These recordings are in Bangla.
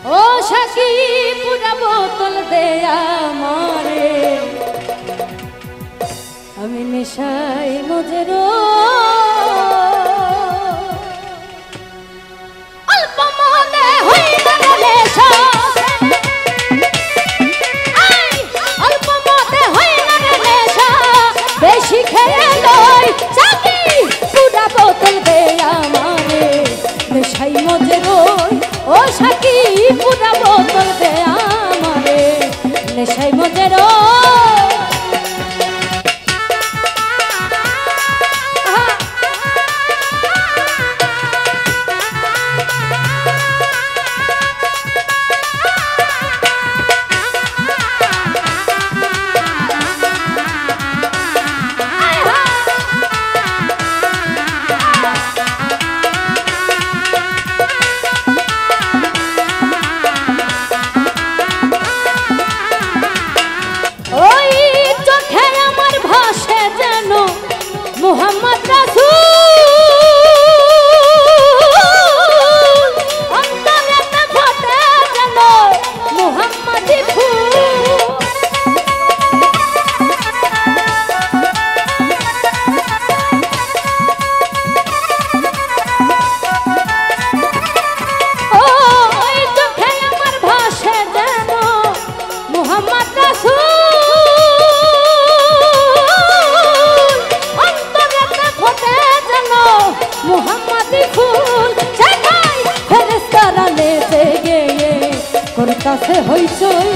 ও সাকি পুরা বোতল দেয়া মারে আমি নেশায় মজের অল্প মনে হই না নেশা অল্প মনে হই না নেশা বেশি খেয়ে লই সাকি পুরা বোতল দেয়া মারে নেশায় মজের ও সাকি পুরা বোতল দেয়া মারে নেশায় মজের মোহাম্মদ রাসূল অন্তরেতে ফোটে যেন মোহাম্মদী ফুল ওই চোখে আমার ভাসে যেন মোহাম্মদ রাসূল মোহাম্মদী ফুল সেখাই ফেরেশতারা নেচে গেয়ে করতাছে হইচই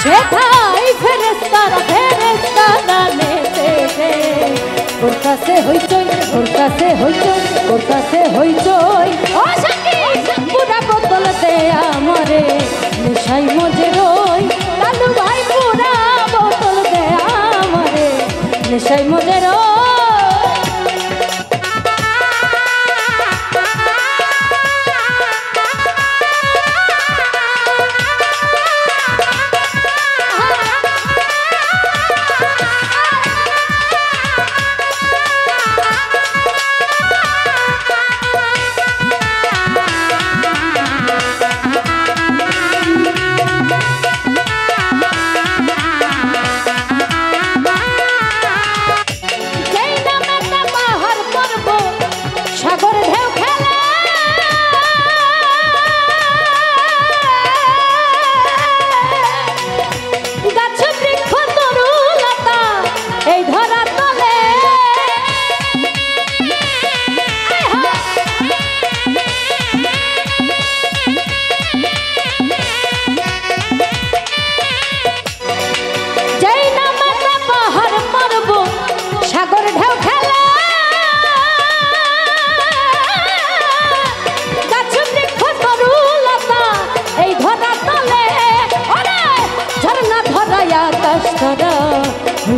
সেখাই ফেরেশতারা নেচে গেয়ে করতাছে হইচই করতাছে হইচই করতাছে হইচই ও সাকি পুরা বোতল দেয়া আমারে নেশায় মজে রই লালু ভাই পুরা বোতল দেয়া আমারে নেশায় মজে রই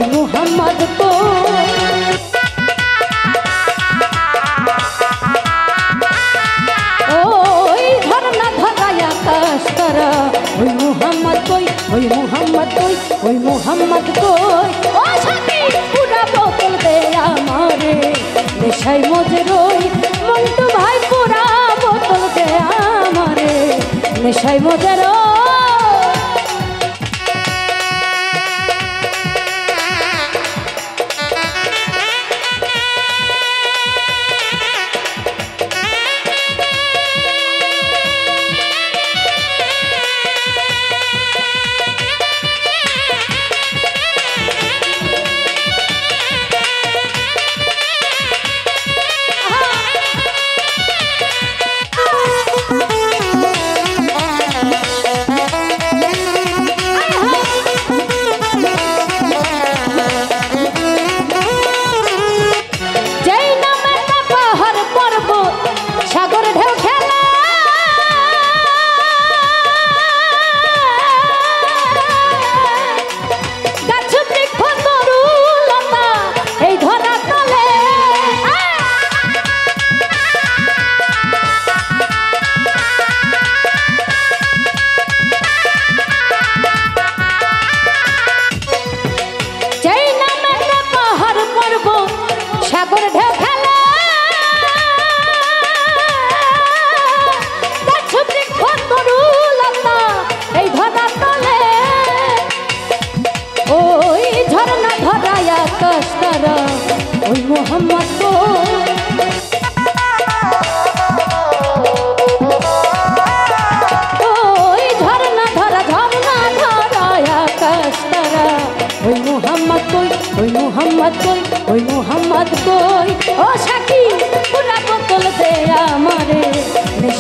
মোহাম্মদ তো ওই ধরনা ধরায় আকাশ তারা ওই মোহাম্মদ কই ওই মোহাম্মদ কই ওই মোহাম্মদ কই ও সাকি পুরা বোতল দেয়া আমারে নেশায় মজে রই মন্টু ভাই পুরা বোতল দেয়া আমারে নেশায় মজে রই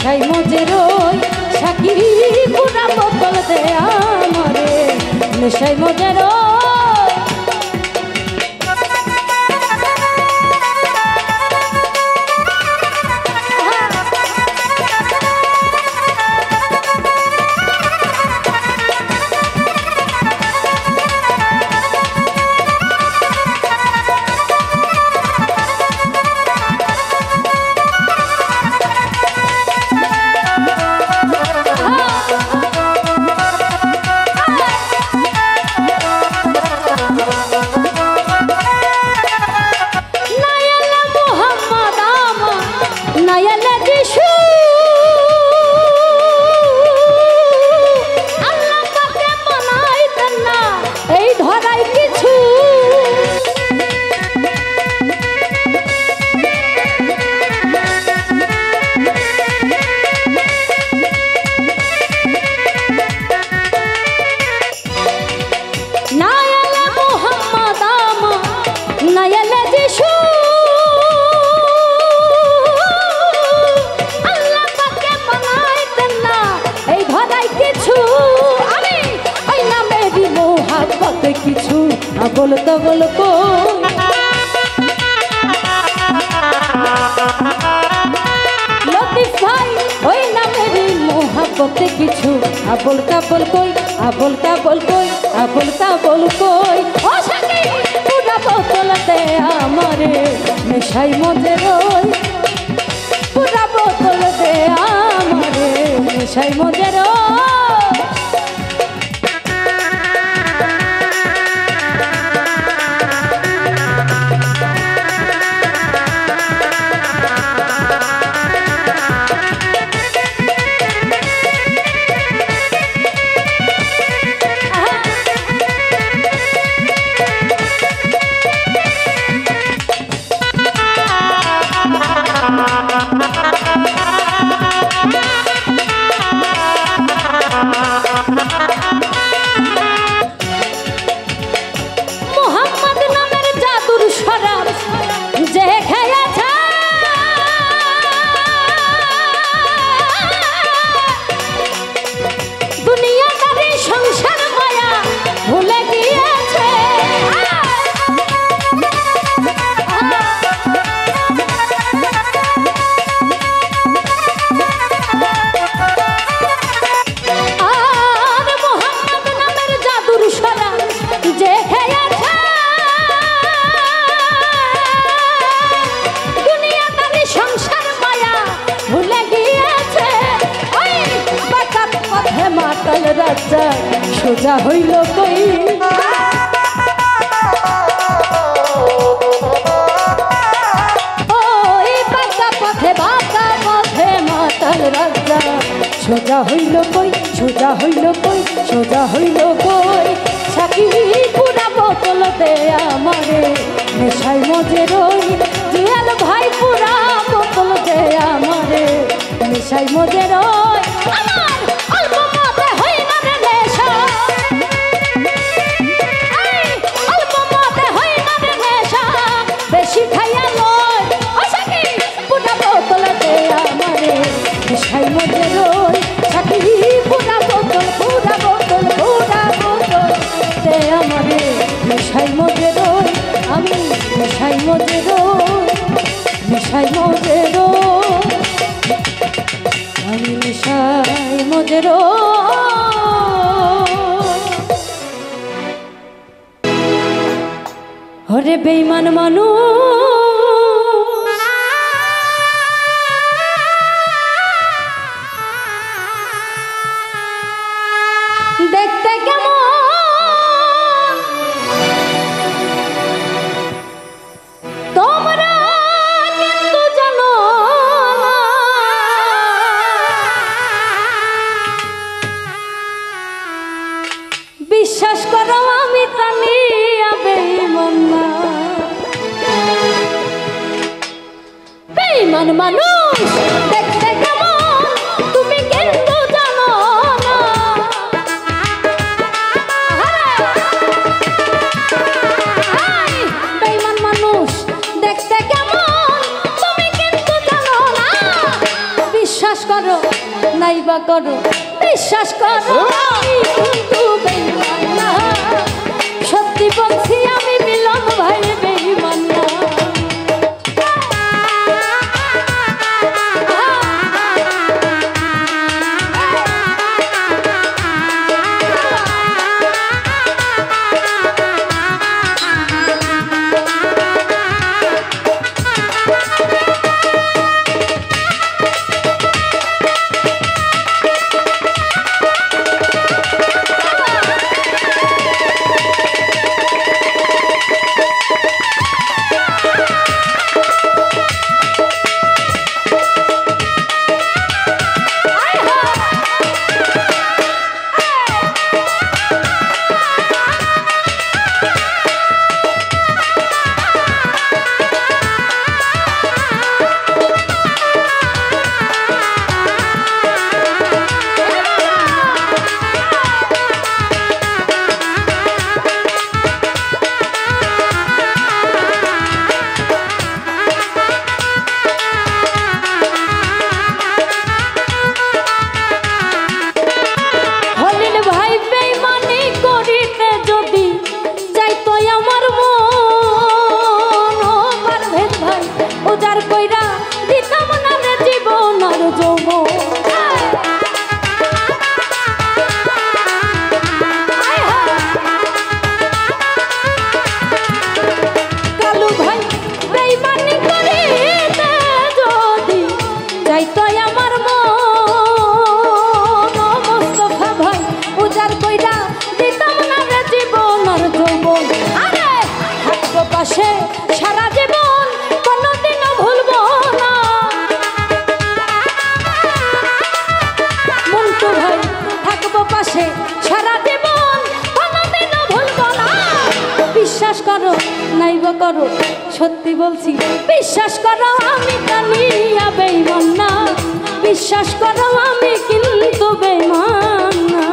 নেশাই মজে রই সাকি পুরা বোতল দে আমারে নেশাই মজে রই কিছু বলতো বলতো লতিফ ভাই ওই নামেরই মোহাব্বতে কিছু বলতা বল কই বলতা বল কই বলতা বল কই ও সাথী পুরা বোতলতে আমারে নেশাই মজে রই পুরা বোতলতে আমারে নেশাই মজে রই রাজা সোজা হইল কই ওই বাঁকা পথে মাতাল রাজা সোজা হইল কই সোজা হইল কই সোজা হইল কই সাকি পুরা বোতল দে আমারে নেশাই মজে রই জিয়াল ভাই পুরা বোতল দে আমারে নেশাই মজে রই আমার অল্প মতে হই না রে নেশা অল্প মতে হই না রে নেশা বেশি খাইয়া লয় ও সাকি পুরা বোতল দে আমারে নেশাই মজে রই সাকি পুরা বোতল দে আমারে নেশাই মজে রই আমি নেশাই মজে রই নেশাই মজে রই আমি নেশাই মজে ওরে বেঈমান মানুষ দেখতে কেমন তোমরা কিন্তু জানো বিশ্বাস করো আমি প্রাণী বেঈমান না বেঈমান মানুষ দেখতে কেমন তুমি কিন্তু জানো না বেঈমান মানুষ দেখতে কেমন তুমি কিন্তু জানো না বিশ্বাস বিশ্বাস করো নাইবা করো বিশ্বাস করো আমি কিন্তু বেঈমান না সত্যি বলছি আমি মিলন ভাই বেঈমান না সারা জীবন কোনদিনও ভুলবো না মন্টু ভাই থাকবো পাশে সারা জীবন কোনদিনও ভুলবো না বিশ্বাস করো নাইবা করো সত্যি বলছি বিশ্বাস করো আমি কালিয়া বেঈমান না বিশ্বাস করো আমি কিন্তু বেঈমান না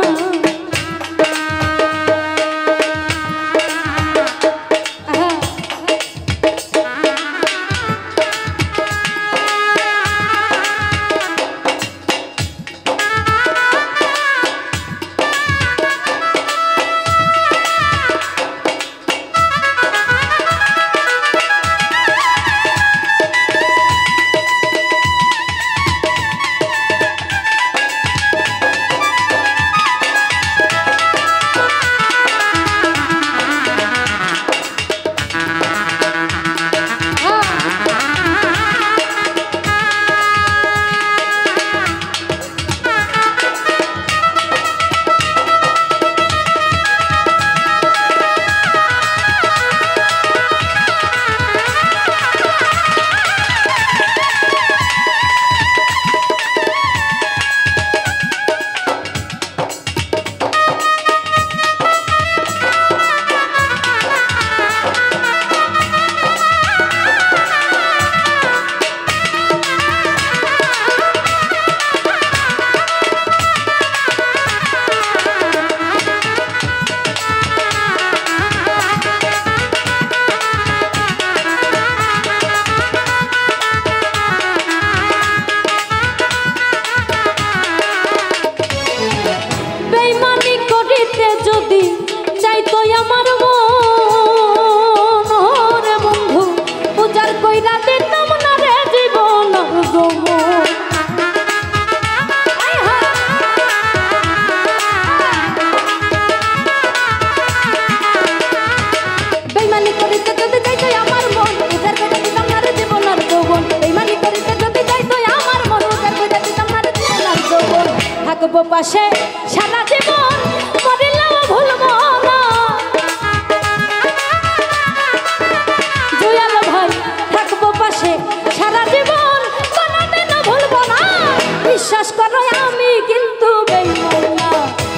পাশে সারা জীবন মরিলেও ভুলবো না জয়াল ভাই থাকবো পাশে সারা জীবন কোনদিনও ভুলবো না বিশ্বাস করো আমি কিন্তু বেঈমান না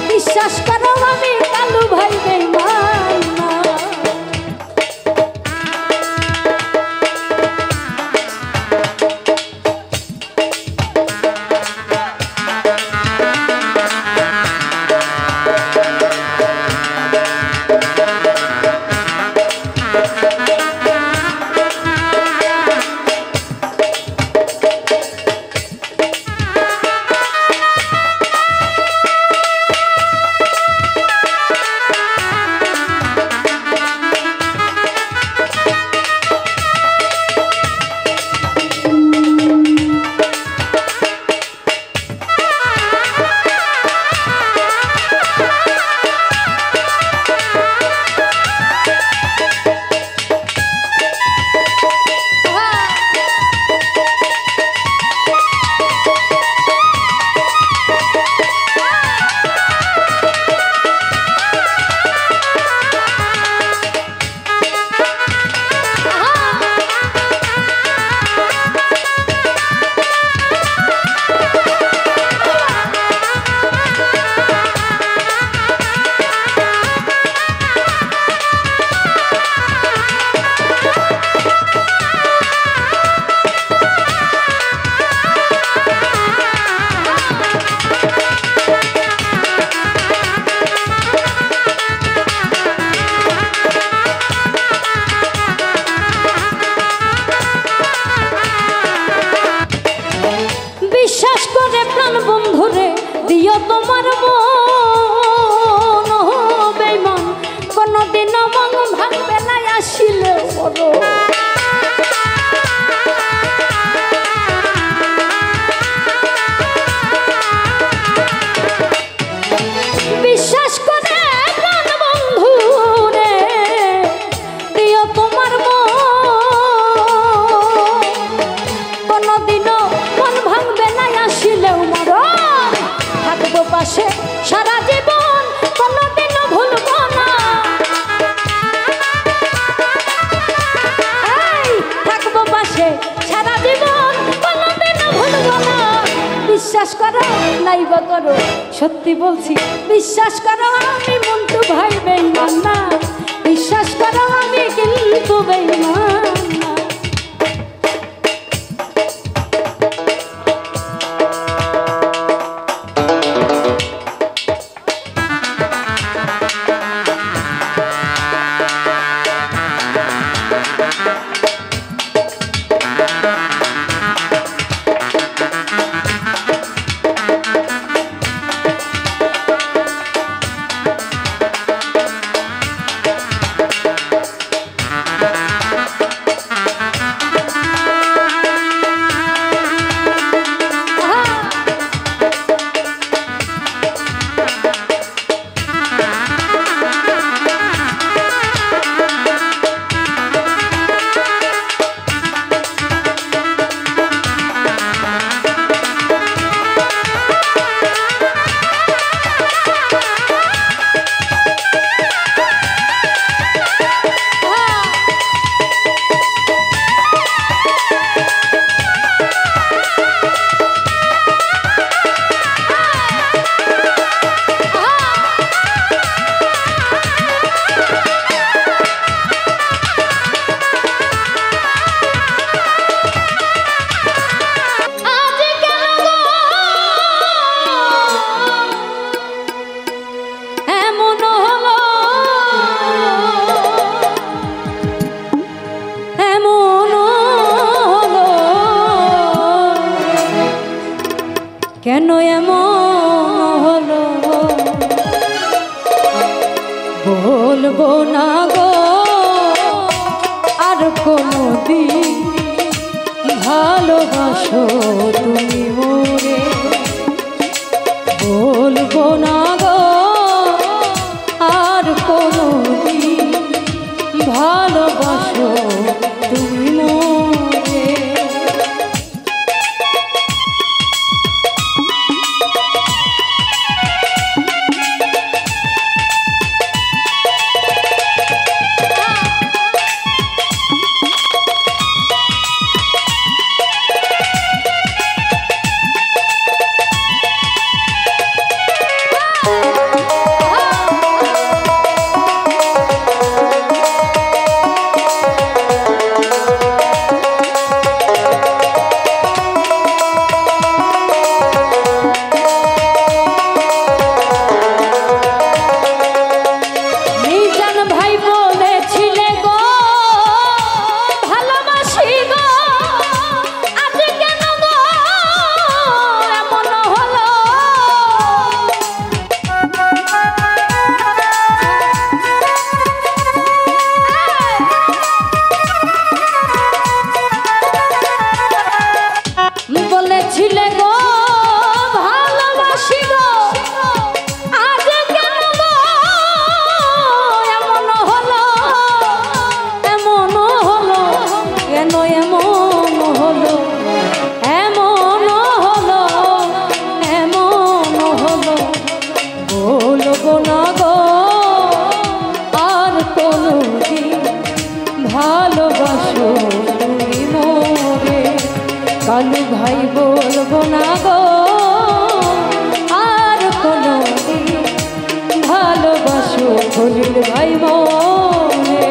বিশ্বাস করো আমি কালু ভাই বেঈমান না দিও তোমার মন বেঈমান কোনদিন মন ভাঙবে না আসিলে বড় বিশ্বাস করে প্রাণ বন্ধু রে দিও তোমার মন কোনদিনও মন ভাঙবে না আসিলেও মরণ থাকবো পাশে সারা জীবন কোনদিনও ভুলবো না থাকবো পাশে সারা জীবন কোনদিনও ভুলবো না বিশ্বাস করো নাইবা করো সত্যি বলছি বিশ্বাস করো আমি মন্টু ভাই বেঈমান না বিশ্বাস করো আমি কিন্তু বেঈমান না কেন এমন হলো বলবো না গো আর কোনদিন ভালোবাসো তুমি মোরে বলবো না গো আর কোনদিন ভালোবাসো তুমি মোরে ভালোবাসো তুমি মোরে কালু ভাই বলবো না গো আর কোনদিন ভালোবাসো খলিল ভাই মোরে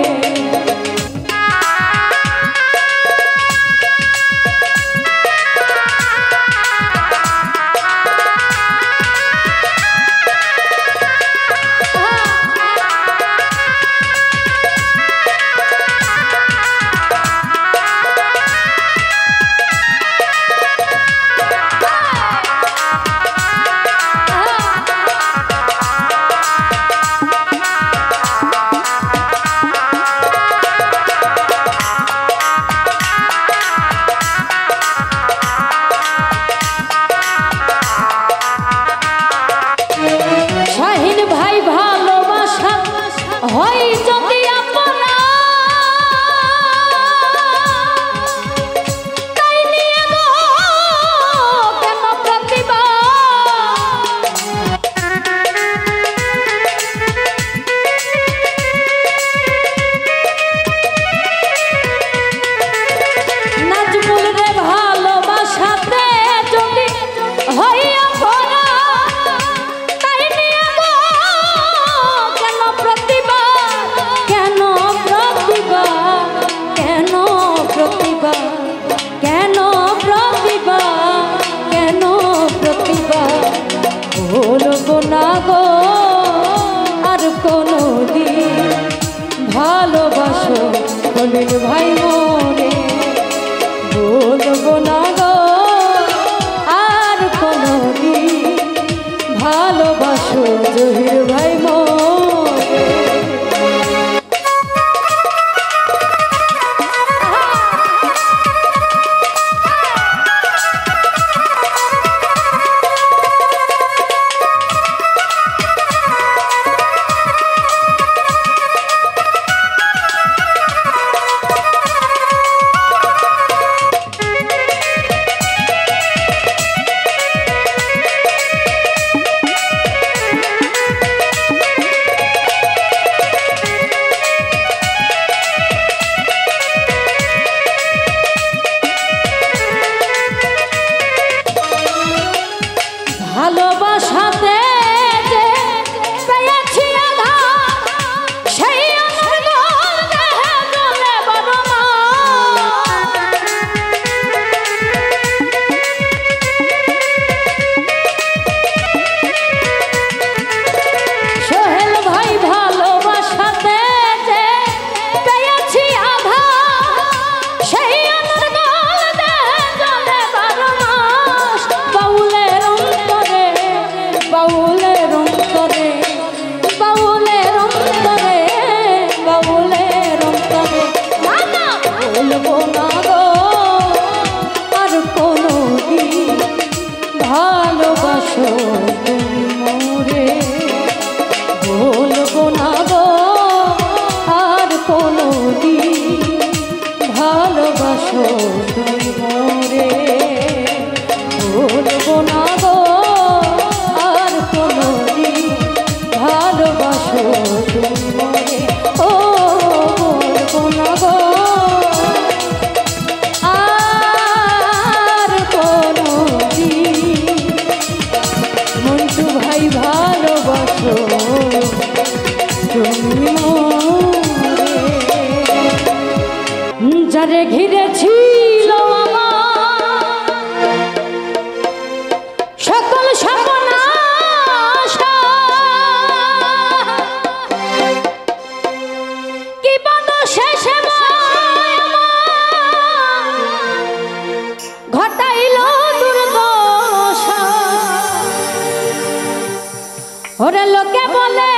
ওরে লোকে বলে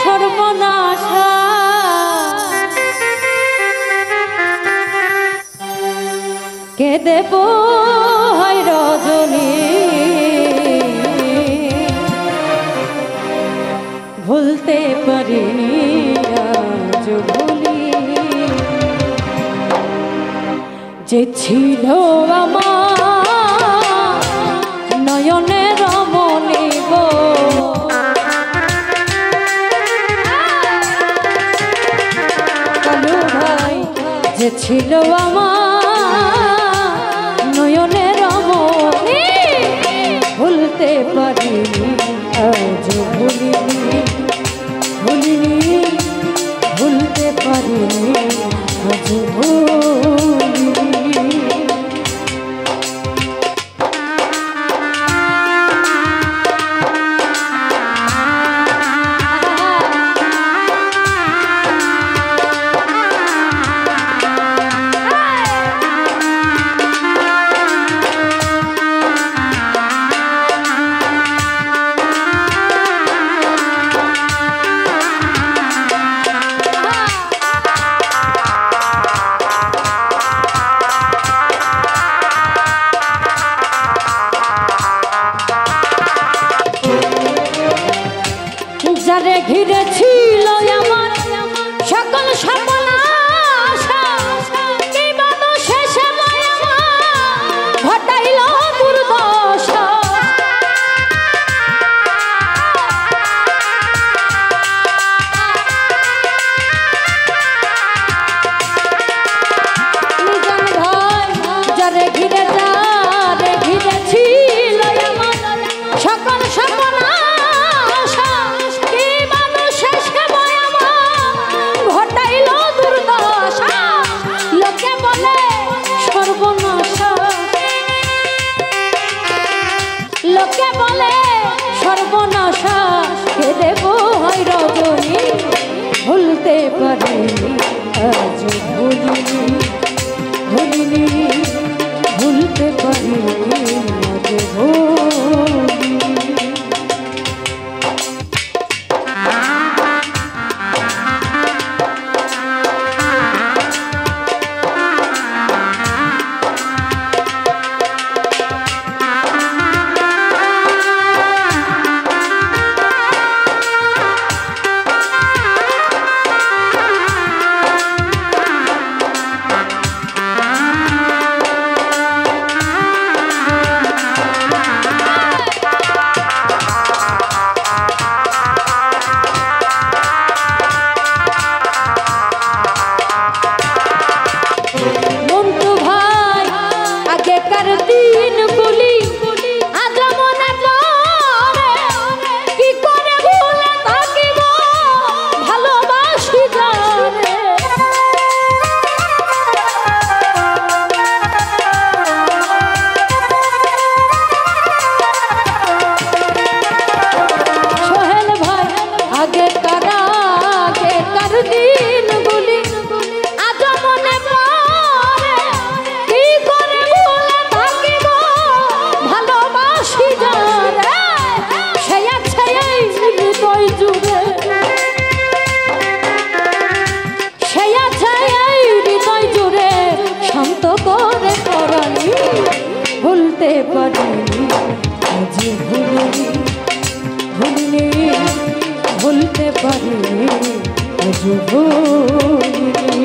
সর্বনাশা কে দেব হয় রজনী ভুলতে পারিনি আজ ভুলি যে ছিল আমার নয়নের রমণী গো কালু ভাই যে ছিল আমার নয়নের রমণী ভুলতে পারিনি আজ ভুলিনি ভুলিনি ভুলতে পারিনি আজ ভুলিনি যারে ঘিরে ছিল আমার সকল সর্বনাশা কি বাদো শেষে ঘটাইল দুর্দশা নিজান ভাই যারে ঘিরে ছিল আমার সকল সর্বনাশা লোকে বলে সর্বনাশা কে দেব হয় রজনী ভুলতে পারিনি আজ ভুলিনি ভুলিনি ভুলতে পারিনি আজ ভুলিনি ভুলতে পারিনি আজ ভুলিনি ভুলিনি ভুলতে পারিনি আজ ভুলিনি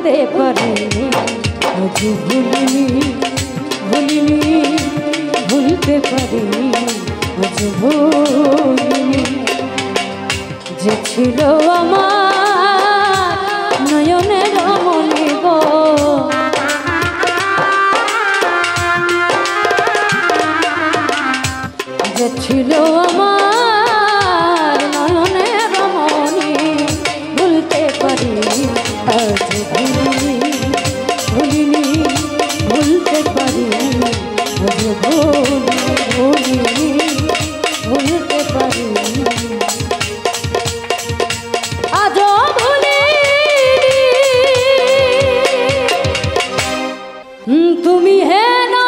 ভুলতে পারিনি, আজ ভুলিনি ভুলিনি, ভুলতে পারিনি, আজ ভুলিনি। যে ছিল আমার নয়নের মনি গো, যে ছিল আমার নয়নের মনি, ভুলতে পারিনি, আজ ভুলিনি ভুলিনি, ভুলতে পারিনি, আজ ভুলিনি ভুলতে পারিনি, আজও ভুলিনি। তুমি হে না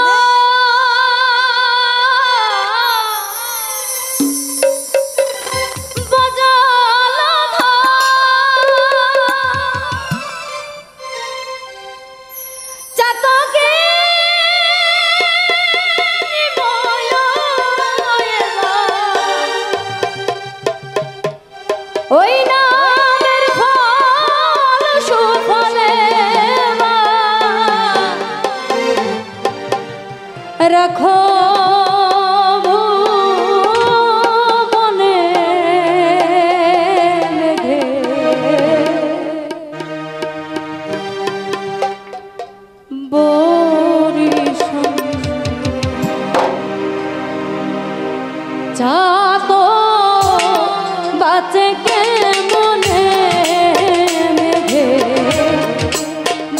ওই নামের ফল সুফলে রাখো মনে মেঘে, বরিশাল চাঁদ বাঁচে কে মনে মেঘে,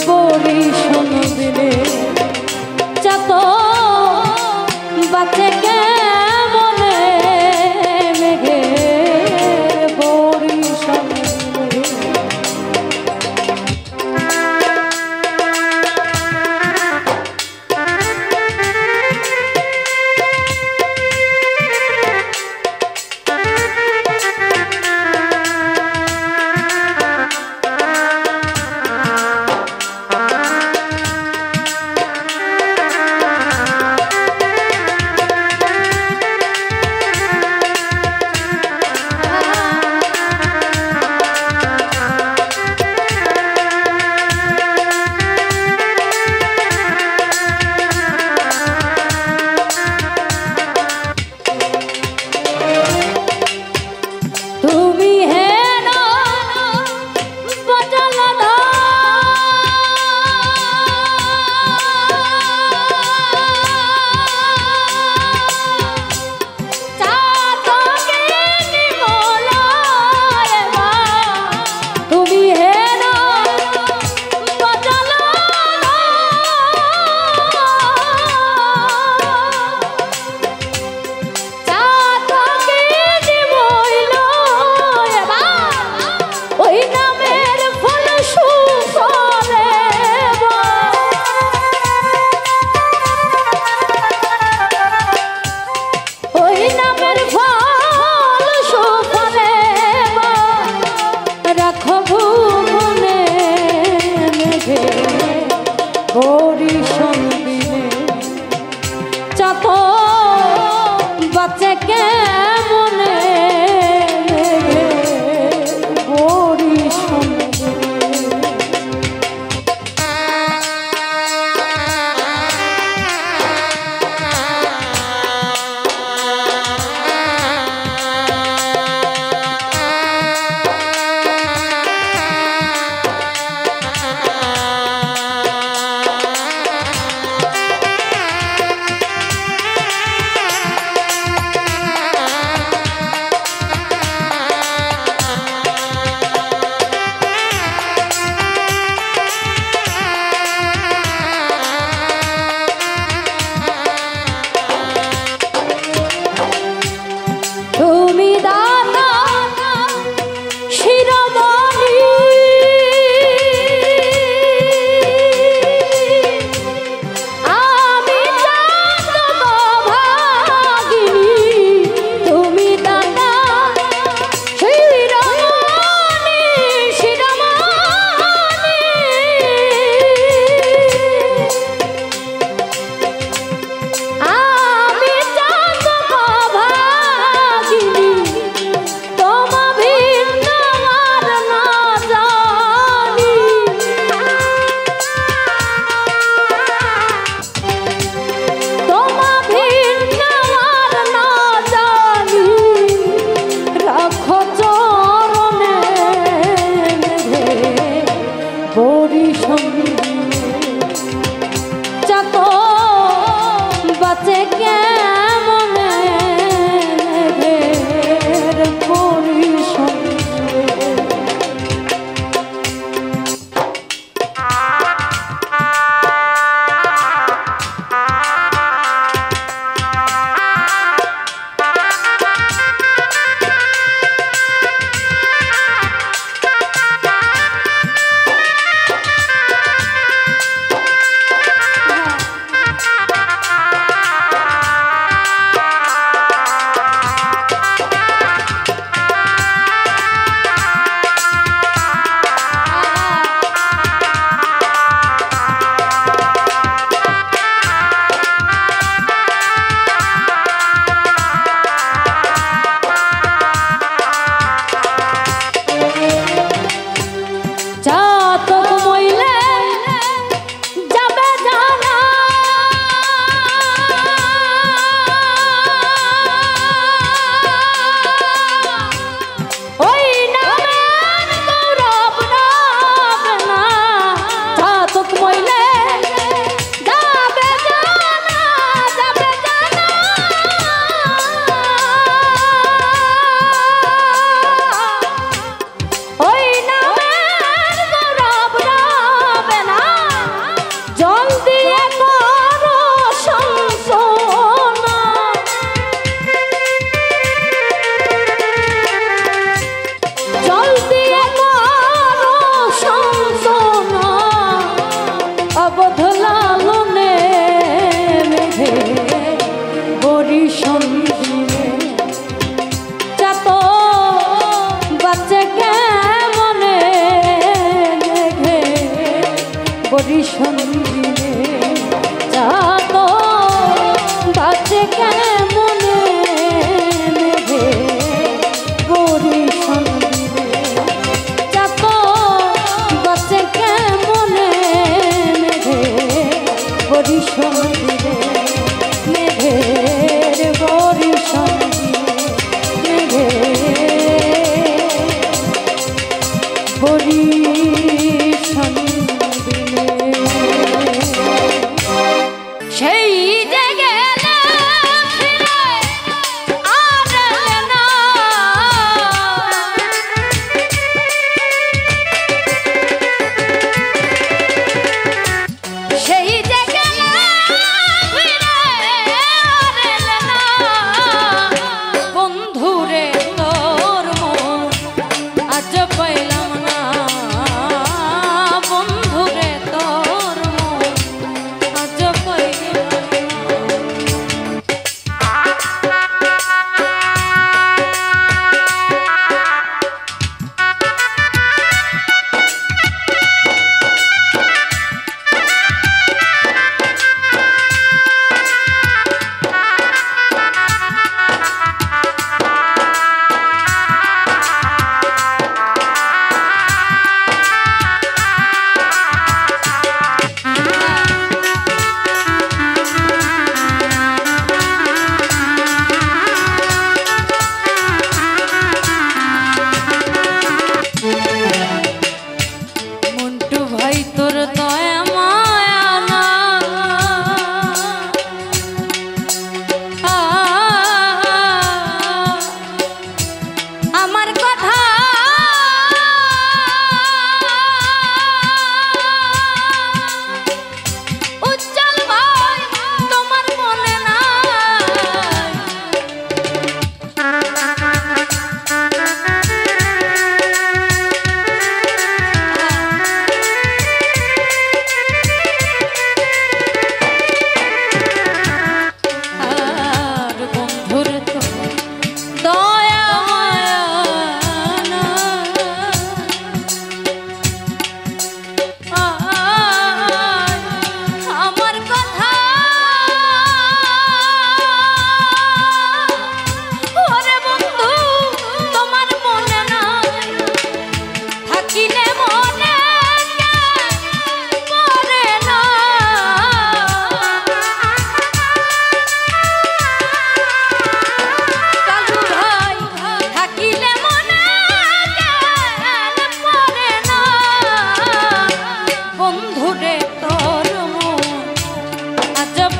বরিশাল দিলে চাঁদ হরি সন্দিলে সেই যে গেলে ফিরে আর এলে না সেই যে গেলে ফিরে আর এলে না বন্ধুরে তোর মন আজ পাইলাম না বন্ধুরে তোর মন আজ পাইলাম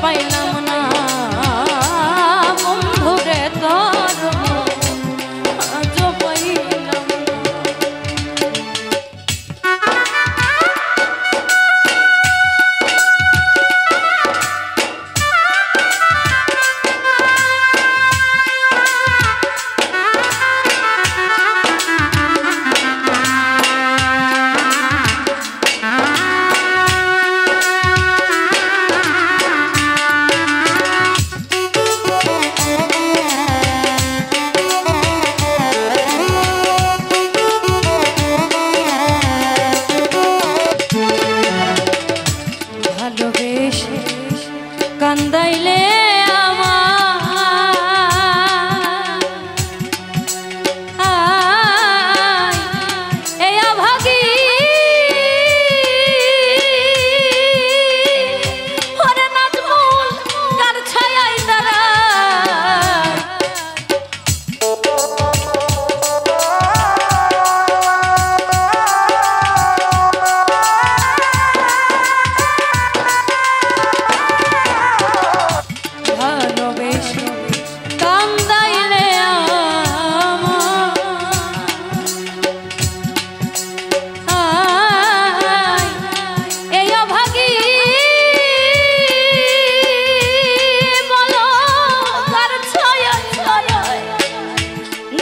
পাইলাম না বন্ধুরে তোর আজ পাইলাম কান্দাইলে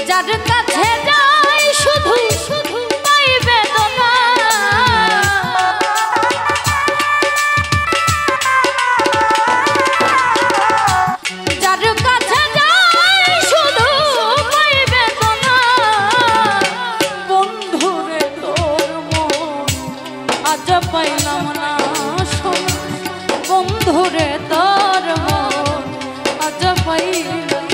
যার কাছে যাই শুধু শুধু পাই বেদনা যার কাছে যাই শুধু পাই বেদনা বন্ধুরে তোর মন আজ পাইলাম না বন্ধুরে তোর মন আজ পাইলাম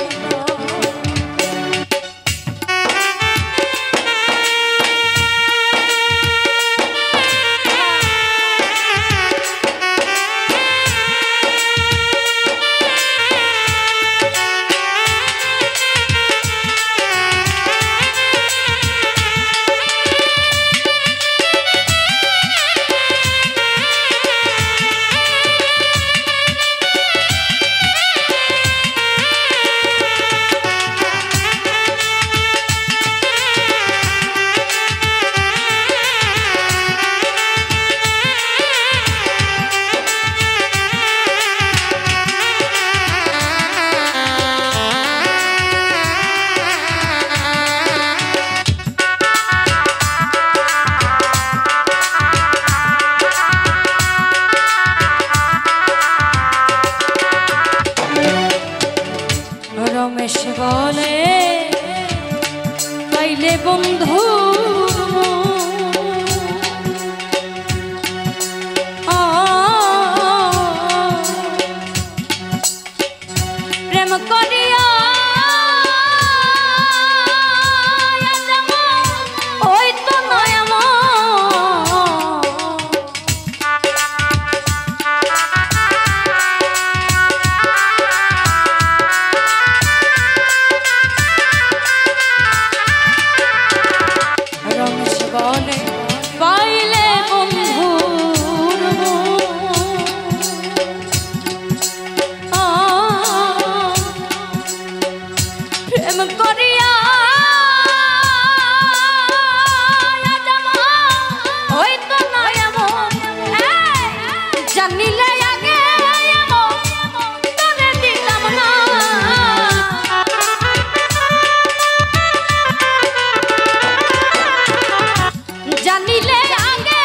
জানিলে আগে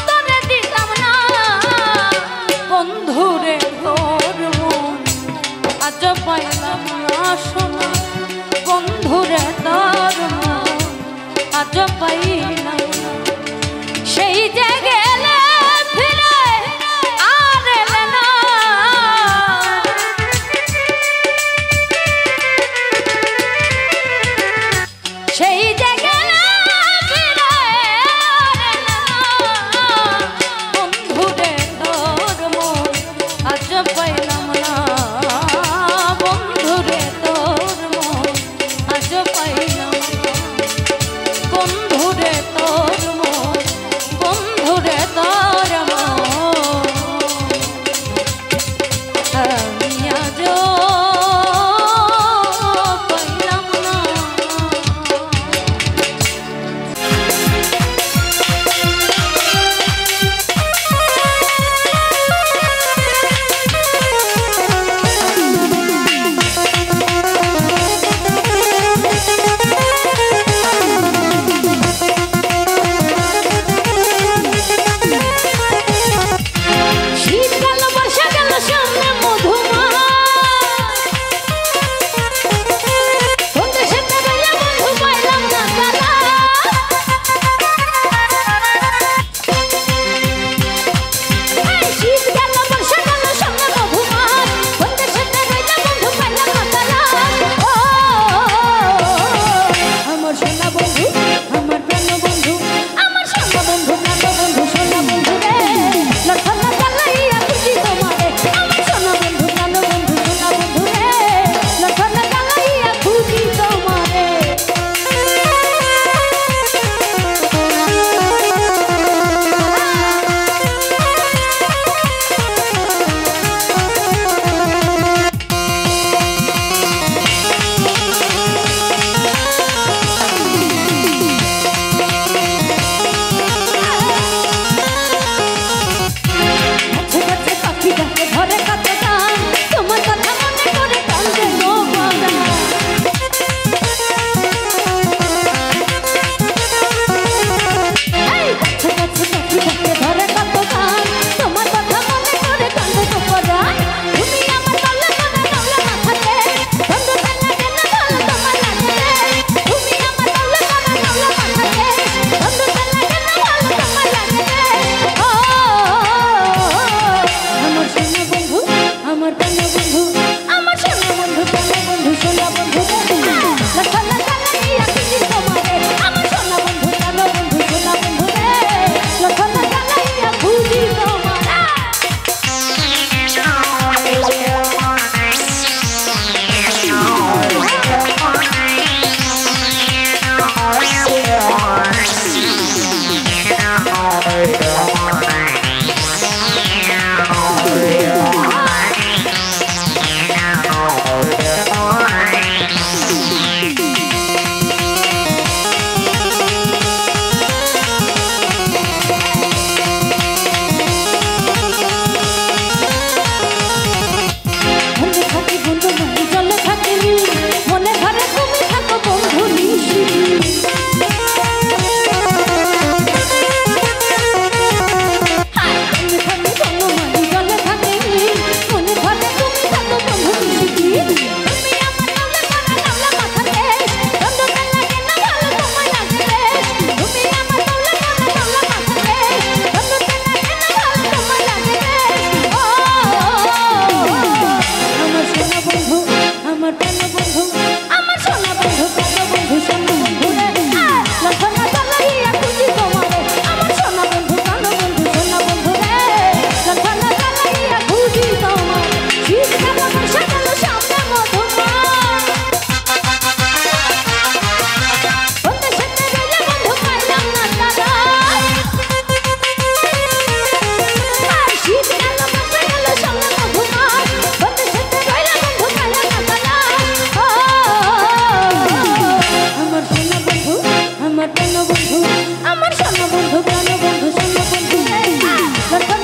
তোরে দিতাম না বন্ধুরে তোর মন আজ পাইলাম না শোনা বন্ধুরে তোর মন আজ পাইলাম না সেই যে গেলে ফিরে আর এলে না সেই যে গেলে ফিরে আর এলে না বন্ধুরে তোর মন আজ পাইলাম না বন্ধুরে তোর মন আজ পাইলাম না বন্ধুরে তোর মন বন্ধুরে তোর মন আমি আজ পাইলাম না শীতকাল বর্ষা গেল সামনে মধুমাস বন্ধু সাথে রইলে বন্ধু পাইলাম না তারা শীতকাল বর্ষা গেল সামনে মধুমাস বন্ধু সাথে রইলে বন্ধু পাইলাম না তারা ও আমার সোনা বন্ধু আমার প্রাণ বন্ধু আমার সোনা বন্ধু প্রাণ বন্ধু সোনা বন্ধু রে লক্ষণ জ্বালাইয়া খুঁজি তোমারে আমার সোনা বন্ধু প্রাণ বন্ধু সোনা বন্ধু রে লক্ষণ জ্বালাইয়া খুঁজি তোমারে কাছে কাছে পাখি ডাকে ঘরে কত গান তোমার কথা মনে করে কান্দে গো বাবা কাছে কাছে পাখি ডাকে ঘরে কত গান তোমার কথা মনে করে কান্দে গো বাবা তুমি আমার তলে মনে নলে মাথাতে বন্ধু লাগে না ভালো তোমার লাগে তুমি আমার তলে মনে নলে মাথাতে বন্ধু লাগে না ভালো তোমার লাগে ও আমার সোনা বন্ধু আমার প্রাণ বন্ধু আমার সোনা বন্ধু প্রাণ বন্ধু সোনা বন্ধু লক্ষণ জ্বালাইয়া খুঁজি তোমারে আমার সোনা বন্ধু প্রাণ বন্ধু সোনা বন্ধু রে লক্ষণ জ্বালাইয়া খুঁজি তোমারে মনে থাকি বন্ধু মনে চলে থাকি মনে ঘরে তুমি থাকো বন্ধু নিশি মনে থাকি বন্ধু মনে চলে থাকি মনে ঘরে তুমি থাকো বন্ধু নিশি তুমি আমার নলে করে নলে মাথাতে বন্ধু লাগে না ভালো তোমার লাগে তুমি আমার নলে করে নলে মাথাতে বন্ধু লাগে না ভালো তোমার লাগে ও আমার সোনা বন্ধু আমার প্রাণ বন্ধু আমার সোনা বন্ধু প্রাণ বন্ধু সোনা বন্ধু রে লক্ষণ জ্বালাইয়া খুঁজি তোমারে আমার সোনা বন্ধু প্রাণ বন্ধু সোনা বন্ধু রে লক্ষণ জ্বালাইয়া খুঁজি তোমারে শীতকাল বর্ষা গেল সামনে মধুমাস বন্ধু সাথে রইলে বন্ধু পাইলাম না তারা শীতকাল বর্ষা গেল সামনে মধুমাস বন্ধু সাথে রইলে বন্ধু পাইলাম না তারা আমার সোনা বন্ধু আমার প্রাণ বন্ধু আমার সোনা বন্ধু প্রাণ বন্ধু সোনা বন্ধু রে লক্ষণ